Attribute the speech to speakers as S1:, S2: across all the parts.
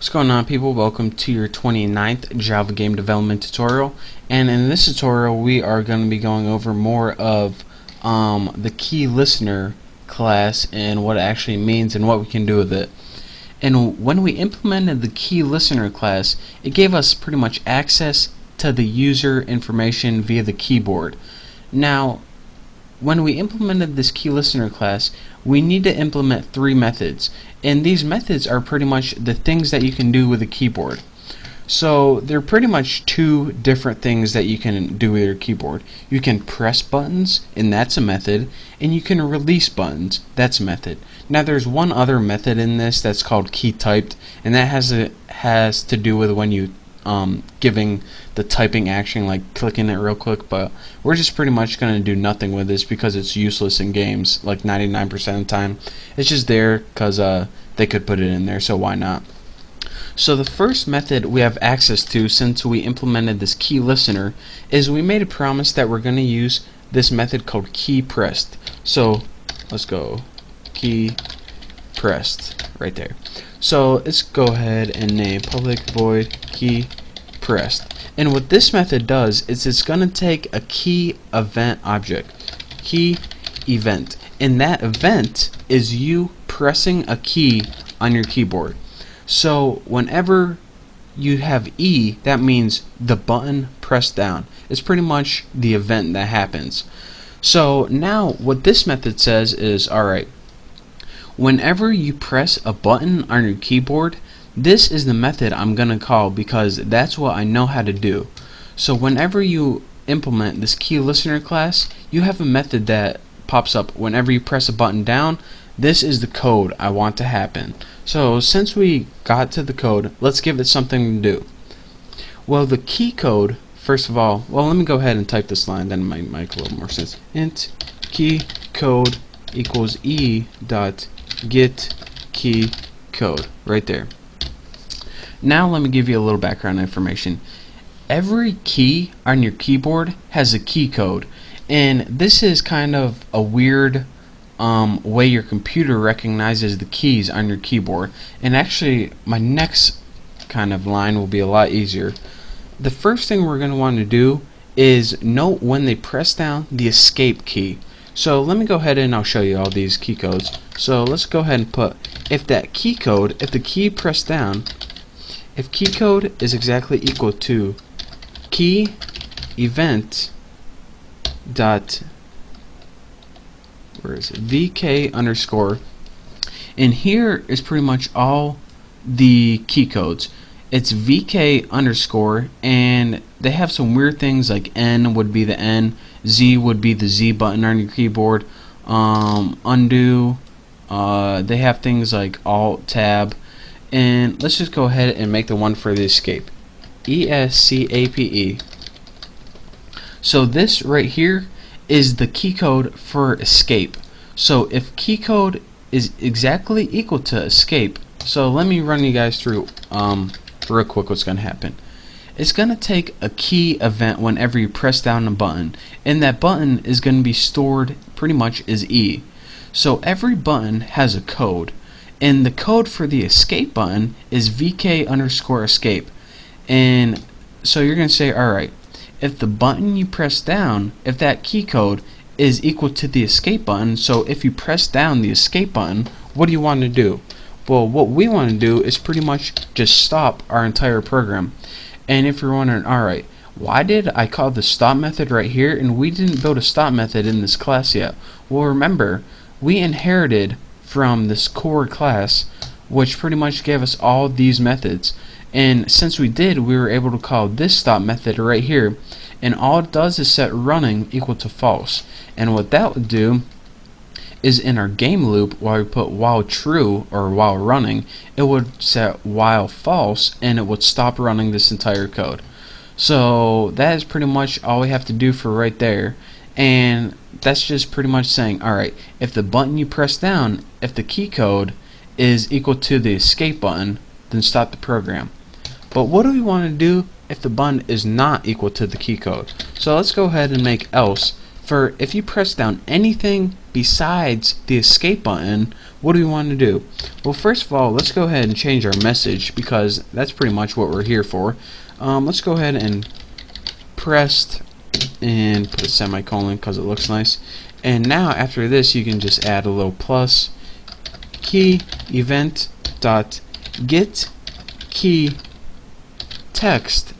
S1: What's going on, people? Welcome to your 29th Java game development tutorial, and in this tutorial we are going to be going over more of the key listener class and what it actually means and what we can do with it. And when we implemented the key listener class, it gave us pretty much access to the user information via the keyboard. Now, when we implemented this key listener class, we need to implement three methods, and these methods are pretty much the things that you can do with a keyboard. So they're pretty much two different things that you can do with your keyboard. You can press buttons, and that's a method, and you can release buttons, that's a method. Now there's one other method in this that's called key typed, and that has to do with when you giving the typing action, like clicking it real quick, but we're just pretty much going to do nothing with this because it's useless in games like 99% of the time. It's just there because they could put it in there, so why not? So the first method we have access to since we implemented this key listener is we made a promise that we're going to use this method called key pressed. So let's go key pressed right there. So let's go ahead and name public void key pressed. And what this method does is it's going to take a key event object, key event, and that event is you pressing a key on your keyboard. So whenever you have E, that means the button pressed down. It's pretty much the event that happens. So now what this method says is, alright, whenever you press a button on your keyboard, this is the method I'm going to call because that's what I know how to do. So whenever you implement this key listener class, you have a method that pops up whenever you press a button down. This is the code I want to happen. So since we got to the code, let's give it something to do. Well, the key code, first of all, let me go ahead and type this line, then it might make a little more sense. Int key code equals e dot get key code right there. Now let me give you a little background information. Every key on your keyboard has a key code, and this is kind of a weird way your computer recognizes the keys on your keyboard. And actually my next kind of line will be a lot easier. The first thing we're going to want to do is note when they press down the escape key. So let me go ahead and I'll show you all these key codes. So let's go ahead and put, if that key code, if the key pressed down, if key code is exactly equal to key event dot, where is it, vk underscore, and here is pretty much all the key codes. It's vk underscore, and they have some weird things like N would be the N, Z would be the Z button on your keyboard, undo, they have things like Alt Tab, and let's just go ahead and make the one for the escape, ESCAPE. So this right here is the key code for escape. So if key code is exactly equal to escape, so let me run you guys through real quick what's going to happen. It's going to take a key event whenever you press down a button, and that button is going to be stored pretty much as E. So every button has a code, and the code for the escape button is vk underscore escape. And so you're going to say, alright, if the button you press down, if that key code is equal to the escape button, so if you press down the escape button, what do you want to do? Well, what we want to do is pretty much just stop our entire program. And if you're wondering, alright, why did I call the stop method right here and we didn't build a stop method in this class yet? Well, remember, we inherited from this core class, which pretty much gave us all these methods. And since we did, we were able to call this stop method right here, and all it does is set running equal to false. And what that would do is in our game loop, while we put while true or while running, it would set while false, and it would stop running this entire code. So that is pretty much all we have to do for right there. And that's just pretty much saying, alright, if the button you press down, if the key code is equal to the escape button, then stop the program. But what do we want to do if the button is not equal to the key code? So let's go ahead and make else for if you press down anything besides the escape button, what do we want to do? Well, first of all, let's go ahead and change our message, because that's pretty much what we're here for. Let's go ahead and pressed and put a semicolon because it looks nice. And now after this, you can just add a little plus key event dot get key text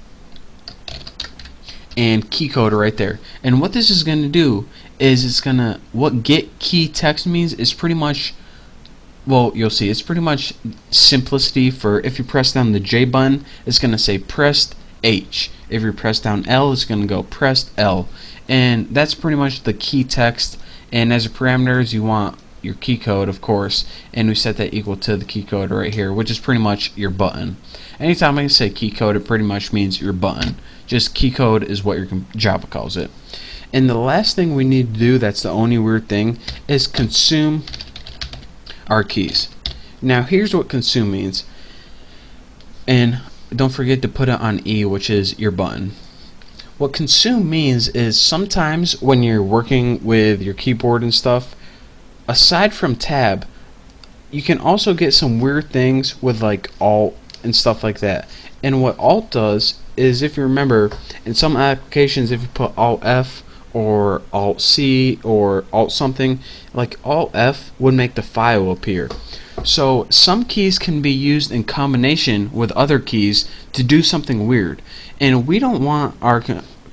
S1: and key code right there. And what this is going to do is what get key text means is pretty much, well, you'll see, it's pretty much simplicity for if you press down the J button, it's going to say pressed H. If you press down L, it's going to go pressed L. And that's pretty much the key text. And as a parameters, you want your key code, of course, and we set that equal to the key code right here, which is pretty much your button. Anytime I say key code, it pretty much means your button. Just key code is what your Java calls it. And the last thing we need to do, that's the only weird thing, is consume our keys. Now here's what consume means, and don't forget to put it on E, which is your button. What consume means is sometimes when you're working with your keyboard and stuff, aside from tab, you can also get some weird things with like alt and stuff like that. And what alt does is, if you remember, in some applications, if you put alt F or alt C or alt something, like alt F would make the file appear. So some keys can be used in combination with other keys to do something weird, and we don't want our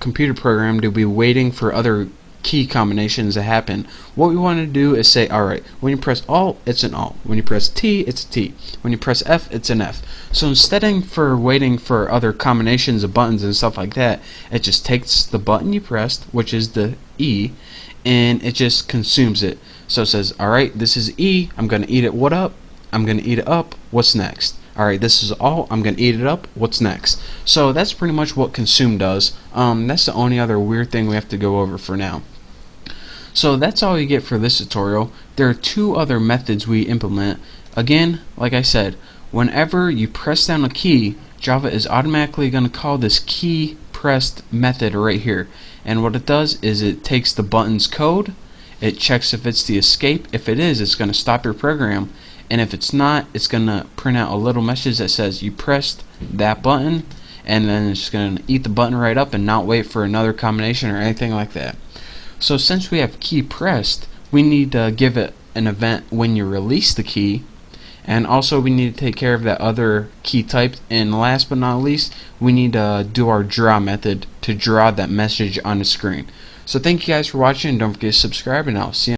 S1: computer program to be waiting for other key combinations to happen. What we want to do is say, alright, when you press Alt, it's an Alt. When you press T, it's a T. When you press F, it's an F. So instead of waiting for other combinations of buttons and stuff like that, it just takes the button you pressed, which is the E, and it just consumes it. So it says, alright, this is E, I'm going to eat it, what up? I'm going to eat it up, what's next? Alright, this is Alt, I'm going to eat it up, what's next? So that's pretty much what consume does. That's the only other weird thing we have to go over for now. So that's all you get for this tutorial. There are two other methods we implement. Again, like I said, whenever you press down a key, Java is automatically going to call this key pressed method right here. And what it does is it takes the button's code, it checks if it's the escape. If it is, it's going to stop your program. And if it's not, it's going to print out a little message that says you pressed that button, and then it's going to eat the button right up and not wait for another combination or anything like that. So since we have key pressed, we need to give it an event when you release the key, and also we need to take care of that other key type. And last but not least, we need to do our draw method to draw that message on the screen. So thank you guys for watching, and don't forget to subscribe, and I'll see you